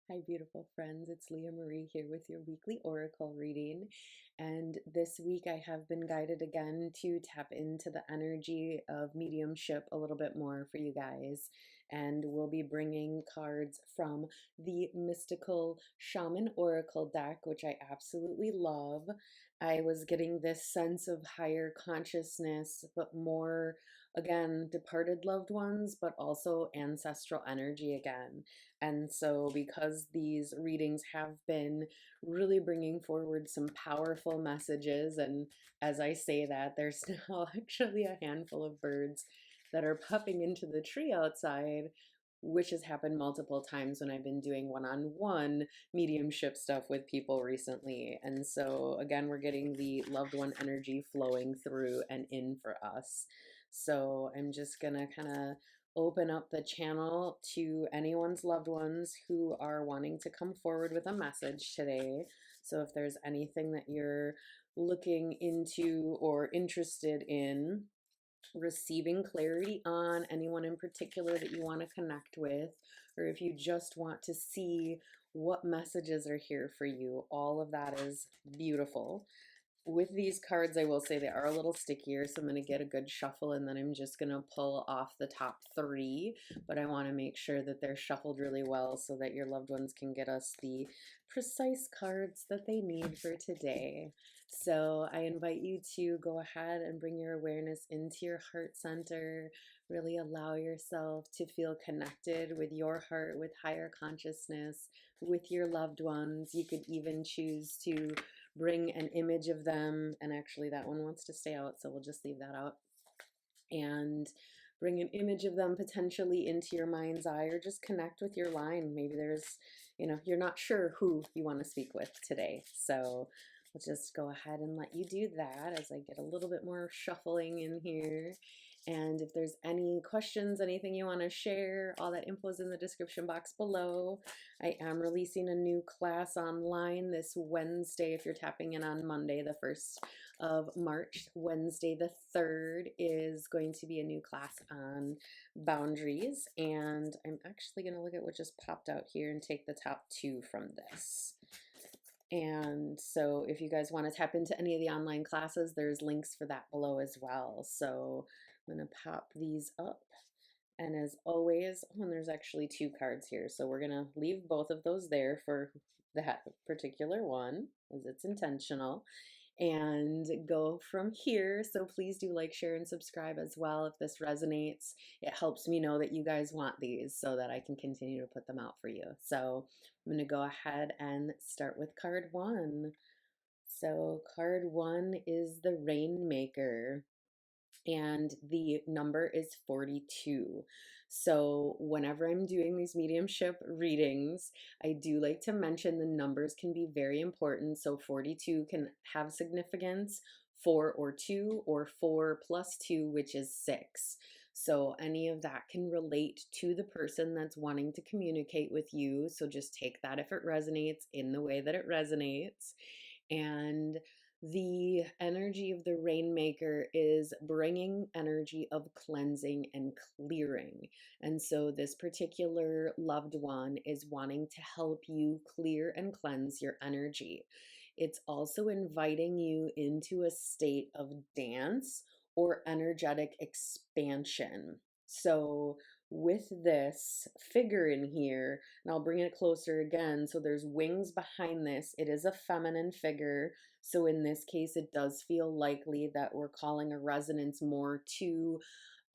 Hi, beautiful friends. It's LeahMarie here with your weekly oracle reading. And this week I have been guided again to tap into the energy of mediumship a little bit more for you guys. And we'll be bringing cards from the Mystical Shaman Oracle deck, which I absolutely love. I was getting this sense of higher consciousness, but more, again, departed loved ones, but also ancestral energy again. And so, because these readings have been really bringing forward some powerful messages, and as I say that, there's now actually a handful of birds that are puffing into the tree outside, which has happened multiple times when I've been doing one-on-one mediumship stuff with people recently. And so, again, we're getting the loved one energy flowing through and in for us. So, I'm just gonna kind of open up the channel to anyone's loved ones who are wanting to come forward with a message today. So if there's anything that you're looking into or interested in receiving clarity on, anyone in particular that you want to connect with, or if you just want to see what messages are here for you, all of that is beautiful. With these cards, I will say they are a little stickier, so I'm going to get a good shuffle and then I'm just going to pull off the top three, but I want to make sure that they're shuffled really well so that your loved ones can get us the precise cards that they need for today. So I invite you to go ahead and bring your awareness into your heart center. Really allow yourself to feel connected with your heart, with higher consciousness, with your loved ones. You could even choose to bring an image of them, and actually that one wants to stay out, so we'll just leave that out, and bring an image of them potentially into your mind's eye, or just connect with your line. Maybe there's, you're not sure who you want to speak with today, so we'll just go ahead and let you do that as I get a little bit more shuffling in here. And if there's any questions, anything you want to share, all that info is in the description box below. I am releasing a new class online this Wednesday. If you're tapping in on Monday, the 1st of March, Wednesday the 3rd is going to be a new class on boundaries. And I'm actually going to look at what just popped out here and take the top two from this. And so if you guys want to tap into any of the online classes, there's links for that below as well. So I'm going to pop these up. And as always, and there's actually two cards here, so we're going to leave both of those there for that particular one, as it's intentional, and go from here. So please do like, share, and subscribe as well if this resonates. It helps me know that you guys want these so that I can continue to put them out for you. So I'm going to go ahead and start with card one. So card one is the Rainmaker, and the number is 42. So whenever I'm doing these mediumship readings, I do like to mention the numbers can be very important. So 42 can have significance, 4 or 2, or 4 plus 2, which is 6. So any of that can relate to the person that's wanting to communicate with you. So just take that if it resonates in the way that it resonates. And the energy of the Rainmaker is bringing energy of cleansing and clearing. And so this particular loved one is wanting to help you clear and cleanse your energy. It's also inviting you into a state of dance or energetic expansion. So with this figure in here, and I'll bring it closer again. So there's wings behind this. It is a feminine figure. So in this case, it does feel likely that we're calling a resonance more to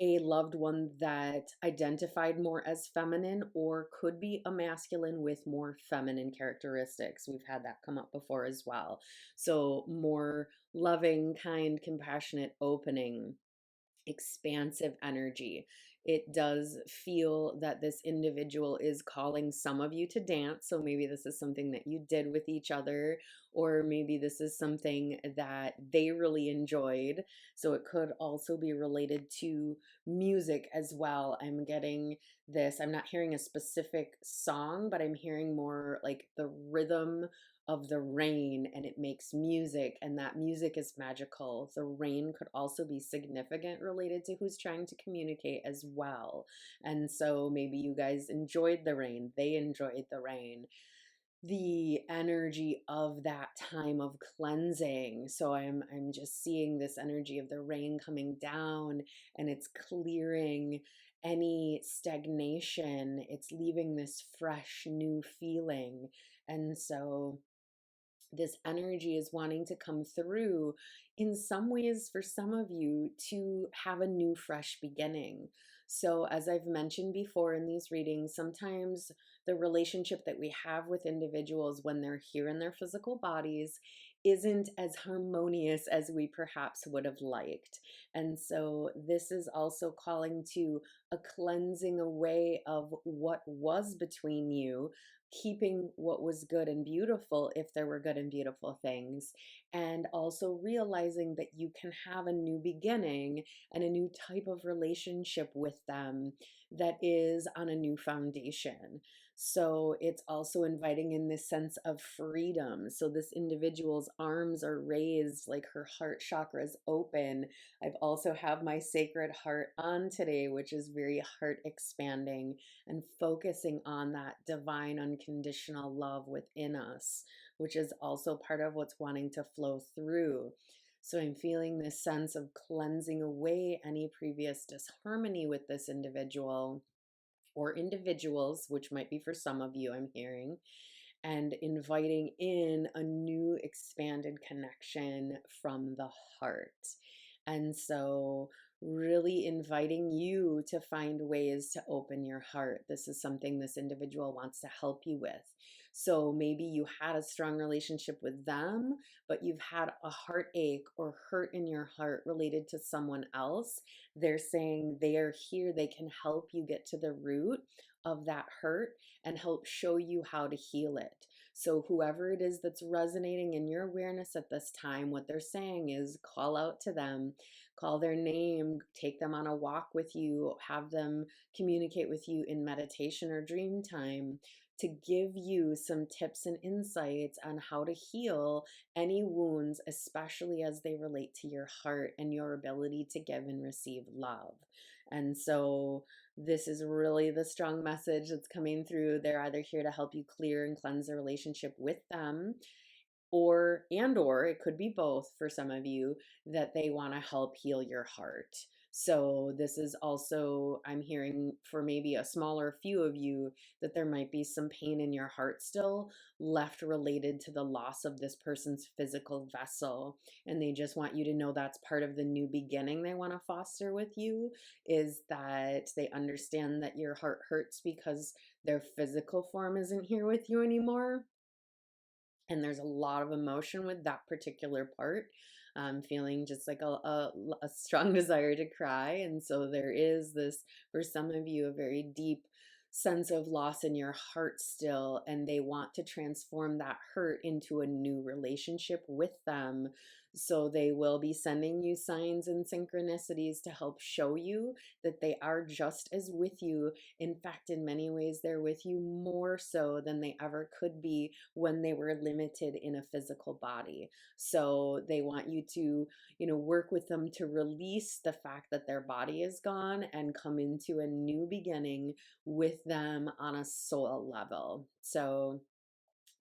a loved one that identified more as feminine, or could be a masculine with more feminine characteristics. We've had that come up before as well. So more loving, kind, compassionate, opening, expansive energy. It does feel that this individual is calling some of you to dance. So maybe this is something that you did with each other, or maybe this is something that they really enjoyed. So it could also be related to music as well. I'm getting this, I'm not hearing a specific song, but I'm hearing more like the rhythm of the rain, and it makes music, and that music is magical. The rain could also be significant related to who's trying to communicate as well. And so maybe you guys enjoyed the rain, they enjoyed the rain, the energy of that time of cleansing. So I'm just seeing this energy of the rain coming down, and it's clearing any stagnation. It's leaving this fresh new feeling. And so this energy is wanting to come through in some ways for some of you to have a new fresh beginning. So as I've mentioned before in these readings, sometimes the relationship that we have with individuals when they're here in their physical bodies isn't as harmonious as we perhaps would have liked. And so this is also calling to a cleansing away of what was between you, keeping what was good and beautiful if there were good and beautiful things, and also realizing that you can have a new beginning and a new type of relationship with them that is on a new foundation. So it's also inviting in this sense of freedom. So this individual's arms are raised, like her heart chakra is open. I've also have my sacred heart on today, which is very heart expanding and focusing on that divine unconditional love within us, which is also part of what's wanting to flow through. So I'm feeling this sense of cleansing away any previous disharmony with this individual or individuals, which might be for some of you, I'm hearing, and inviting in a new expanded connection from the heart. And so really inviting you to find ways to open your heart. This is something this individual wants to help you with. So maybe you had a strong relationship with them, but you've had a heartache or hurt in your heart related to someone else. They're saying they are here, they can help you get to the root of that hurt and help show you how to heal it. So whoever it is that's resonating in your awareness at this time, what they're saying is call out to them, call their name, take them on a walk with you, have them communicate with you in meditation or dream time to give you some tips and insights on how to heal any wounds, especially as they relate to your heart and your ability to give and receive love. And so this is really the strong message that's coming through. They're either here to help you clear and cleanse the relationship with them, or it could be both for some of you, that they want to help heal your heart. So this is also, I'm hearing for maybe a smaller few of you, that there might be some pain in your heart still left related to the loss of this person's physical vessel. And they just want you to know that's part of the new beginning they want to foster with you, is that they understand that your heart hurts because their physical form isn't here with you anymore. And there's a lot of emotion with that particular part. I'm feeling just like a strong desire to cry. And so there is this, for some of you, a very deep sense of loss in your heart still, and they want to transform that hurt into a new relationship with them. So they will be sending you signs and synchronicities to help show you that they are just as with you. In fact, in many ways, they're with you more so than they ever could be when they were limited in a physical body. So they want you to, work with them to release the fact that their body is gone and come into a new beginning with them on a soul level. So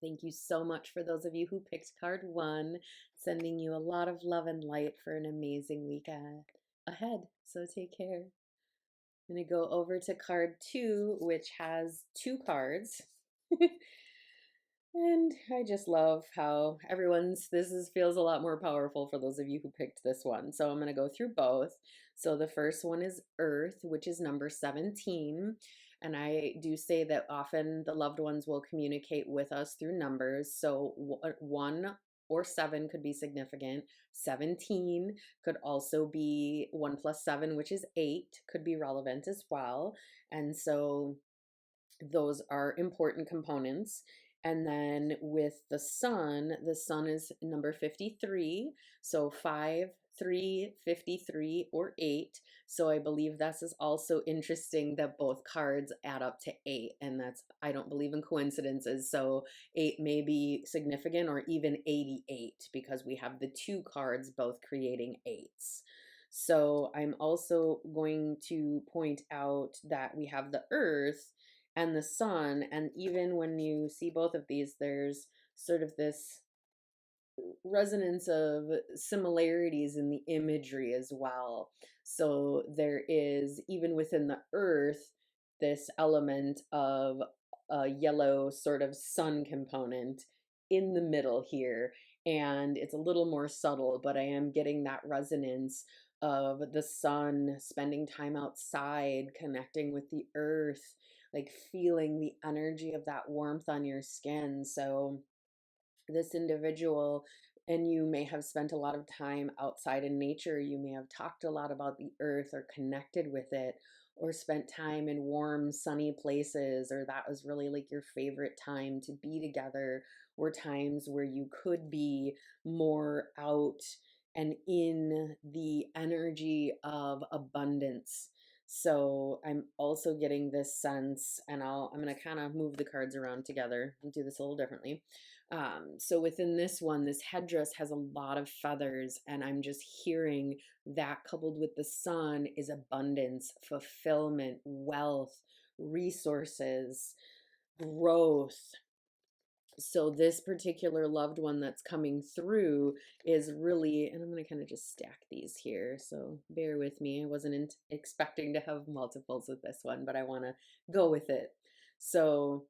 thank you so much for those of you who picked card 1, sending you a lot of love and light for an amazing week ahead. So take care. I'm going to go over to card 2, which has 2 cards. And I just love how feels a lot more powerful for those of you who picked this one. So I'm going to go through both. So the first one is Earth, which is number 17. And I do say that often the loved ones will communicate with us through numbers. So 1 or 7 could be significant. 17 could also be 1 plus 7, which is 8, could be relevant as well. And so those are important components. And then with the sun is number 53. So 5, 3, 53, or 8. So I believe this is also interesting that both cards add up to 8. And I don't believe in coincidences. So 8 may be significant, or even 88, because we have the 2 cards both creating 8s. So I'm also going to point out that we have the earth and the sun. And even when you see both of these, there's sort of this resonance of similarities in the imagery as well. So there is, even within the earth, this element of a yellow sort of sun component in the middle here. And it's a little more subtle, but I am getting that resonance of the sun, spending time outside, connecting with the earth, like feeling the energy of that warmth on your skin. So this individual, and you may have spent a lot of time outside in nature, you may have talked a lot about the earth or connected with it, or spent time in warm sunny places, or that was really like your favorite time to be together, or times where you could be more out and in the energy of abundance. So I'm also getting this sense, and I'm going to kind of move the cards around together and do this a little differently. So within this one, this headdress has a lot of feathers, and I'm just hearing that coupled with the sun is abundance, fulfillment, wealth, resources, growth. So this particular loved one that's coming through is really, and I'm going to kind of just stack these here, so bear with me. I wasn't expecting to have multiples with this one, but I want to go with it. So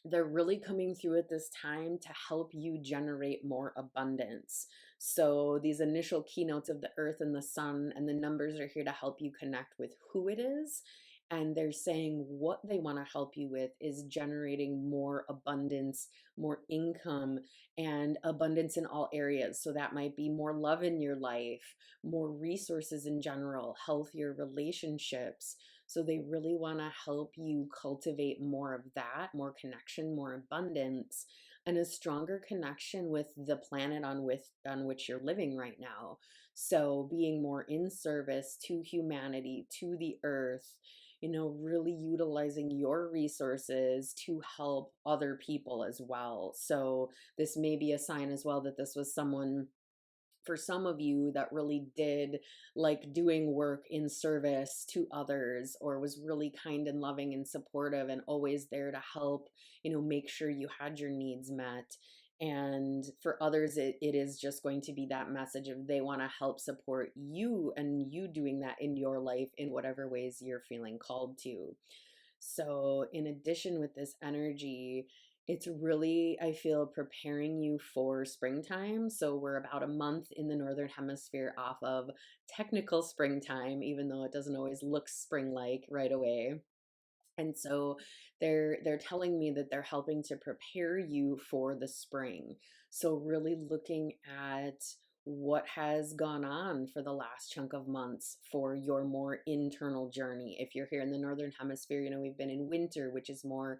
they're really coming through at this time to help you generate more abundance. So these initial keynotes of the earth and the sun and the numbers are here to help you connect with who it is. And they're saying what they want to help you with is generating more abundance, more income, and abundance in all areas. So that might be more love in your life, more resources in general, healthier relationships. So they really want to help you cultivate more of that, more connection, more abundance, and a stronger connection with the planet on which you're living right now. So being more in service to humanity, to the earth, really utilizing your resources to help other people as well. So this may be a sign as well that this was someone, for some of you, that really did like doing work in service to others, or was really kind and loving and supportive and always there to help, make sure you had your needs met. And for others, it is just going to be that message of they want to help support you and you doing that in your life in whatever ways you're feeling called to. So, in addition, with this energy, it's really, I feel, preparing you for springtime. So, we're about a month in the Northern Hemisphere off of technical springtime, even though it doesn't always look spring like right away. And so they're telling me that they're helping to prepare you for the spring. So really looking at what has gone on for the last chunk of months for your more internal journey. If you're here in the Northern Hemisphere, we've been in winter, which is more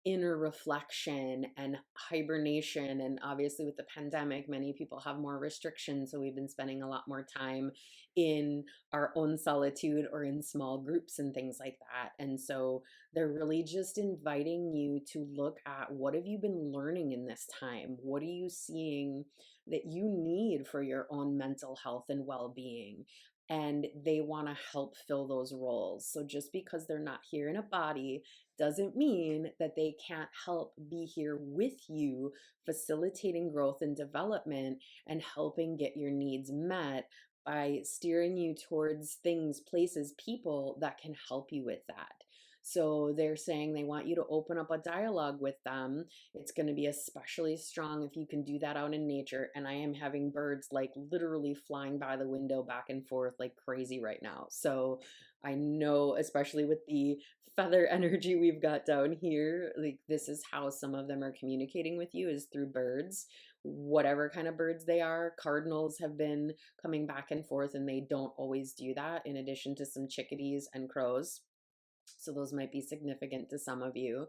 inner reflection and hibernation. And obviously, with the pandemic, many people have more restrictions. So we've been spending a lot more time in our own solitude or in small groups and things like that. And so they're really just inviting you to look at, what have you been learning in this time? What are you seeing that you need for your own mental health and well being? And they want to help fill those roles. So just because they're not here in a body doesn't mean that they can't help be here with you, facilitating growth and development and helping get your needs met by steering you towards things, places, people that can help you with that. So they're saying they want you to open up a dialogue with them. It's going to be especially strong if you can do that out in nature. And I am having birds like literally flying by the window back and forth like crazy right now. So I know, especially with the feather energy we've got down here, like this is how some of them are communicating with you, is through birds, whatever kind of birds they are. Cardinals have been coming back and forth, and they don't always do that, in addition to some chickadees and crows. So those might be significant to some of you.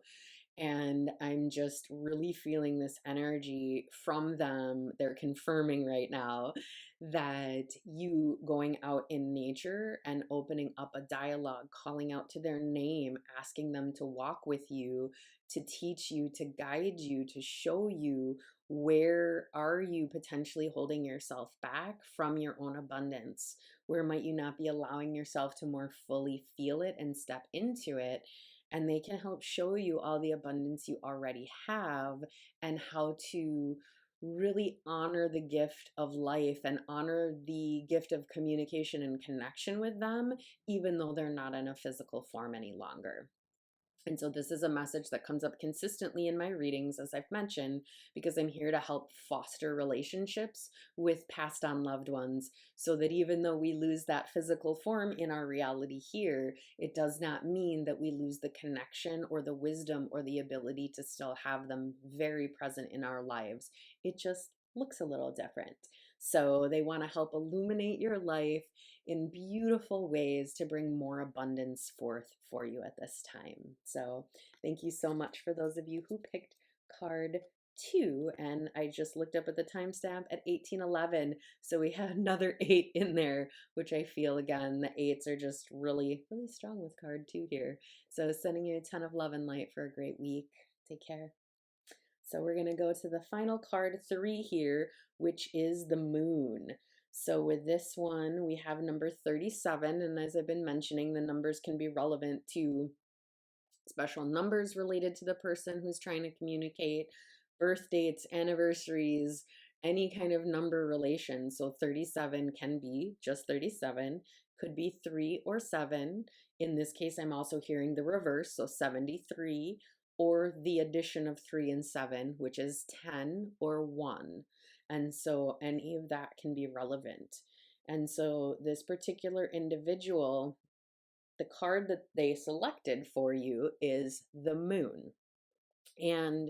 And I'm just really feeling this energy from them. They're confirming right now that you going out in nature and opening up a dialogue, calling out to their name, asking them to walk with you, to teach you, to guide you, to show you where are you potentially holding yourself back from your own abundance? Where might you not be allowing yourself to more fully feel it and step into it? And they can help show you all the abundance you already have and how to really honor the gift of life and honor the gift of communication and connection with them, even though they're not in a physical form any longer. And so this is a message that comes up consistently in my readings, as I've mentioned, because I'm here to help foster relationships with passed on loved ones so that even though we lose that physical form in our reality here, it does not mean that we lose the connection or the wisdom or the ability to still have them very present in our lives. It just looks a little different. So they want to help illuminate your life in beautiful ways to bring more abundance forth for you at this time. So thank you so much for those of you who picked card 2. And I just looked up at the timestamp at 1811. So we had another 8 in there, which I feel again, the 8s are just really, really strong with card 2 here. So sending you a ton of love and light for a great week. Take care. So we're going to go to the final card 3 here, which is the moon. So with this one, we have number 37. And as I've been mentioning, the numbers can be relevant to special numbers related to the person who's trying to communicate, birth dates, anniversaries, any kind of number relation. So 37 can be just 37, could be 3 or 7. In this case, I'm also hearing the reverse, so 73, or the addition of 3 and 7, which is 10 or 1. And so any of that can be relevant. And so this particular individual, the card that they selected for you is the moon. And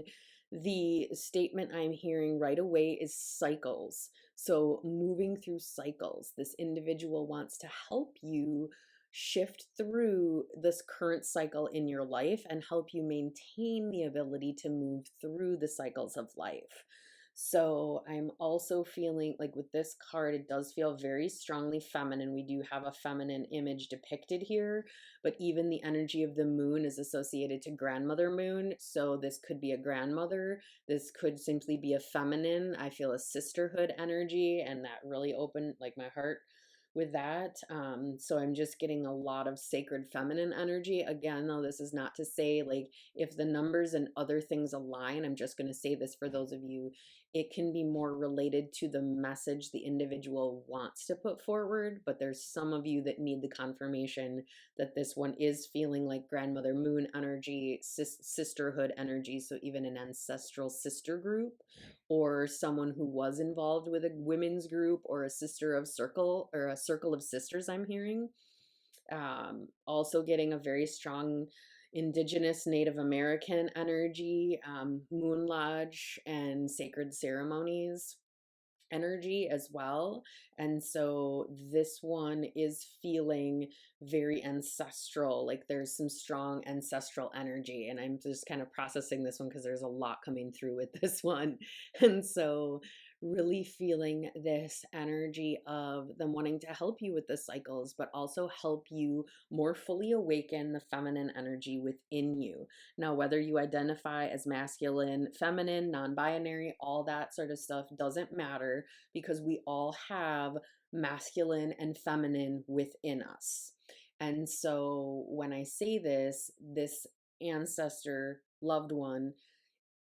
the statement I'm hearing right away is cycles. So moving through cycles, this individual wants to help you shift through this current cycle in your life and help you maintain the ability to move through the cycles of life. So I'm also feeling like with this card, it does feel very strongly feminine. We do have a feminine image depicted here, but even the energy of the moon is associated to grandmother moon. So this could be a grandmother. This could simply be a feminine. I feel a sisterhood energy, and that really opened like my heart with that. So I'm just getting a lot of sacred feminine energy. Again, though, this is not to say like if the numbers and other things align, I'm just going to say this for those of you, it can be more related to the message the individual wants to put forward, but there's some of you that need the confirmation that this one is feeling like grandmother moon energy, sisterhood energy, so even an ancestral sister group or someone who was involved with a women's group or a sister of circle or a circle of sisters I'm hearing. Also getting a very strong indigenous Native American energy, moon lodge and sacred ceremonies energy as well. And so this one is feeling very ancestral, like there's some strong ancestral energy. And I'm just kind of processing this one because there's a lot coming through with this one. And so really feeling this energy of them wanting to help you with the cycles, but also help you more fully awaken the feminine energy within you. Now, whether you identify as masculine, feminine, non binary, all that sort of stuff doesn't matter because we all have masculine and feminine within us. And so when I say this, this ancestor, loved one,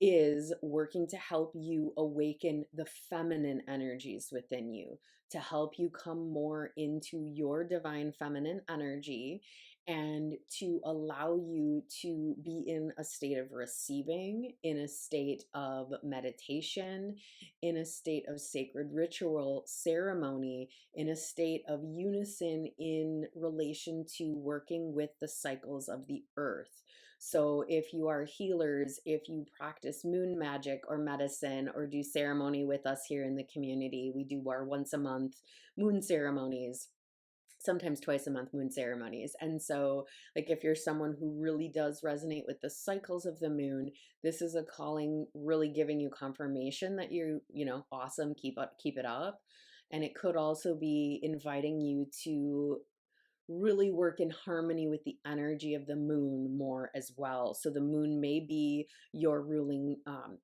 is working to help you awaken the feminine energies within you, to help you come more into your divine feminine energy and to allow you to be in a state of receiving, in a state of meditation, in a state of sacred ritual ceremony, in a state of unison in relation to working with the cycles of the earth. So if you are healers, if you practice moon magic or medicine or do ceremony with us here in the community, we do our once a month moon ceremonies. sometimes twice a month moon ceremonies. And so, like, if you're someone who really does resonate with the cycles of the moon, this is a calling really giving you confirmation that awesome, keep it up. And it could also be inviting you to really work in harmony with the energy of the moon more as well. So the moon may be your ruling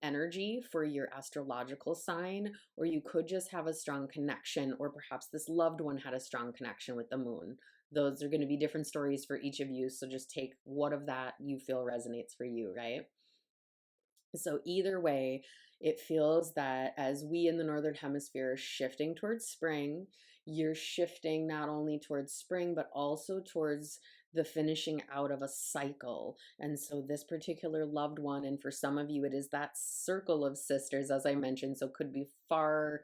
energy for your astrological sign, or you could just have a strong connection, or perhaps this loved one had a strong connection with the moon. Those are going to be different stories for each of you. So just take what of that you feel resonates for you, right? So either way, it feels that as we in the Northern Hemisphere are shifting towards spring, you're shifting not only towards spring, but also towards the finishing out of a cycle. And so this particular loved one, and for some of you, it is that circle of sisters, as I mentioned, so could be far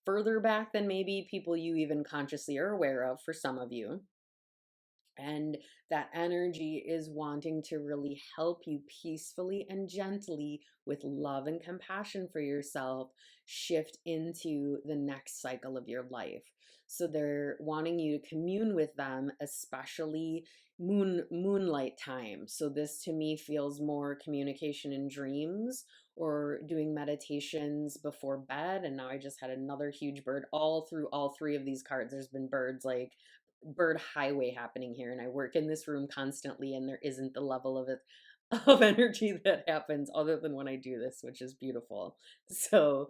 further back than maybe people you even consciously are aware of for some of you. And that energy is wanting to really help you peacefully and gently, with love and compassion for yourself, shift into the next cycle of your life. So they're wanting you to commune with them, especially moonlight time. So this to me feels more communication in dreams, or doing meditations before bed. And now I just had another huge bird all through all three of these cards. There's been birds, like bird highway happening here, and I work in this room constantly, and there isn't the level of it of energy that happens other than when I do this, which is beautiful. So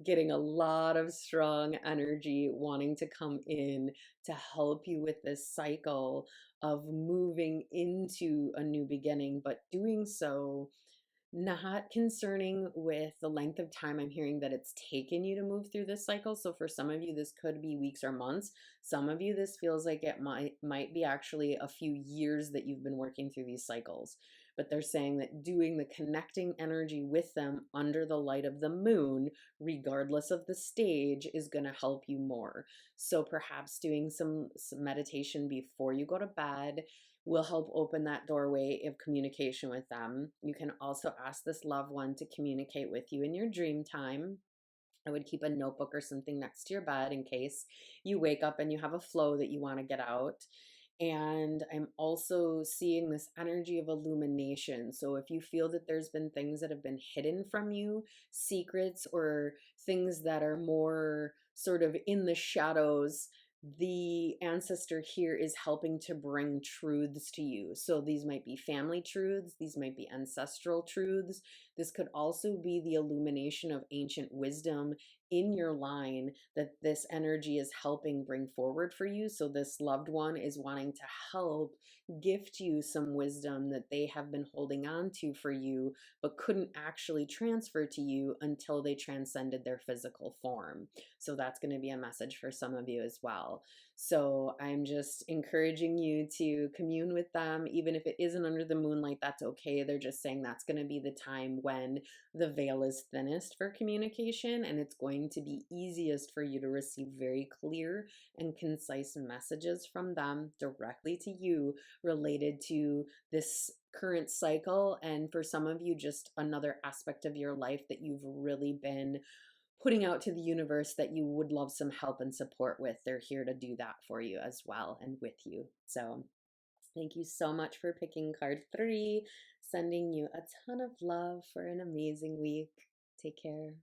getting a lot of strong energy wanting to come in to help you with this cycle of moving into a new beginning, but doing so not concerning with the length of time. I'm hearing that it's taken you to move through this cycle. So for some of you, this could be weeks or months. Some of you, this feels like it might be actually a few years that you've been working through these cycles. But they're saying that doing the connecting energy with them under the light of the moon, regardless of the stage, is going to help you more. So perhaps doing some meditation before you go to bed will help open that doorway of communication with them. You can also ask this loved one to communicate with you in your dream time. I would keep a notebook or something next to your bed in case you wake up and you have a flow that you want to get out. And I'm also seeing this energy of illumination. So if you feel that there's been things that have been hidden from you, secrets or things that are more sort of in the shadows, the ancestor here is helping to bring truths to you. So these might be family truths, these might be ancestral truths. This could also be the illumination of ancient wisdom in your line that this energy is helping bring forward for you. So this loved one is wanting to help gift you some wisdom that they have been holding on to for you, but couldn't actually transfer to you until they transcended their physical form. So that's going to be a message for some of you as well. So I'm just encouraging you to commune with them, even if it isn't under the moonlight, that's okay. They're just saying that's going to be the time when the veil is thinnest for communication, and it's going to be easiest for you to receive very clear and concise messages from them directly to you related to this current cycle. And for some of you, just another aspect of your life that you've really been putting out to the universe that you would love some help and support with. They're here to do that for you as well and with you. So thank you so much for picking card 3. Sending you a ton of love for an amazing week. Take care.